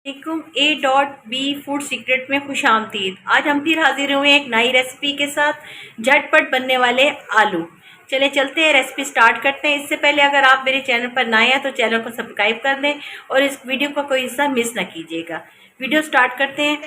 A.B food secret में खुश आमदीद। आज हम फिर हाजिर हुए एक नई रेसिपी के साथ, झटपट बनने वाले आलू। चले चलते हैं, रेसिपी स्टार्ट करते हैं। इससे पहले अगर आप मेरे चैनल पर नए हैं तो चैनल को सब्सक्राइब कर दें और इस वीडियो का कोई हिस्सा मिस ना कीजिएगा। वीडियो स्टार्ट करते हैं।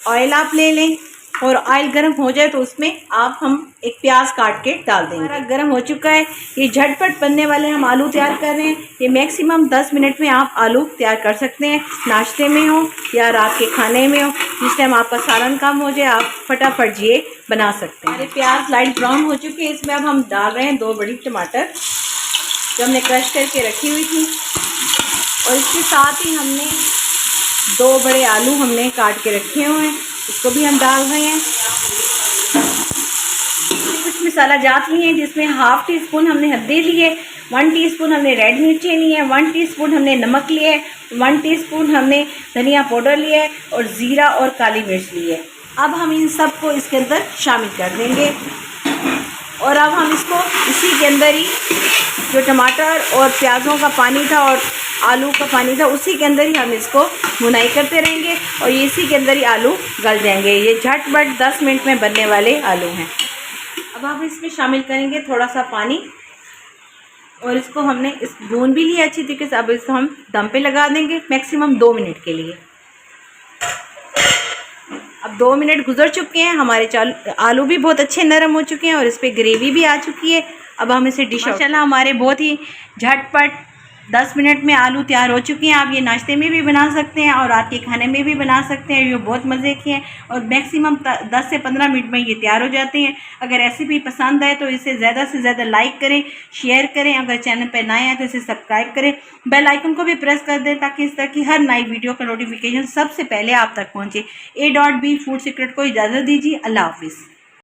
ऑयल आप ले लें और ऑयल गर्म हो जाए तो उसमें हम एक प्याज काट के डाल देंगे। हमारा गर्म हो चुका है। ये झटपट बनने वाले हम आलू तैयार कर रहे हैं। ये मैक्सिमम 10 मिनट में आप आलू तैयार कर सकते हैं। नाश्ते में हो या रात के खाने में हो, जिस टाइम आपका सालन काम हो जाए, आप फटाफट ये बना सकते हैं। हमारे प्याज लाइट ब्राउन हो चुके हैं। इसमें अब हम डाल रहे हैं 2 बड़ी टमाटर जो हमने क्रश करके रखी हुई थी, और इसके साथ ही हमने 2 बड़े आलू हमने काट के रखे हुए हैं, इसको भी हम डाल रहे हैं। कुछ मसाला जात लिए हैं, जिसमें ½ टीस्पून हमने हल्दी लिए, 1 टीस्पून हमने रेड मिर्ची ली है, 1 टीस्पून हमने नमक लिया है, 1 टीस्पून हमने धनिया पाउडर लिया है और ज़ीरा और काली मिर्च ली है। अब हम इन सब को इसके अंदर शामिल कर देंगे और अब हम इसको इसी के अंदर ही, जो टमाटर और प्याज़ों का पानी था और आलू का पानी था, उसी के अंदर ही हम इसको भुनाई करते रहेंगे और ये इसी के अंदर ही आलू गल जाएंगे। ये झटपट 10 मिनट में बनने वाले आलू हैं। अब हम इसमें शामिल करेंगे थोड़ा सा पानी और इसको हमने भून भी लिया अच्छी तरीके से। अब इसको हम दम पे लगा देंगे मैक्सिमम 2 मिनट के लिए। अब 2 मिनट गुजर चुके हैं, हमारे आलू भी बहुत अच्छे नरम हो चुके हैं और इस पर ग्रेवी भी आ चुकी है। अब हम इसे डिश आउट। माशाल्लाह हमारे बहुत ही झटपट 10 मिनट में आलू तैयार हो चुके हैं। आप ये नाश्ते में भी बना सकते हैं और रात के खाने में भी बना सकते हैं। ये बहुत मज़े के हैं और मैक्सिमम 10 से 15 मिनट में ये तैयार हो जाते हैं। अगर रेसिपी पसंद आए तो इसे ज़्यादा से ज़्यादा लाइक करें, शेयर करें। अगर चैनल पर नए हैं तो इसे सब्सक्राइब करें, बेल आइकन को भी प्रेस कर दें ताकि इस तरह की हर नई वीडियो का नोटिफिकेशन सबसे पहले आप तक पहुँचे। A.B फूड सीक्रेट को इजाज़त दीजिए। अल्लाह हाफिज़।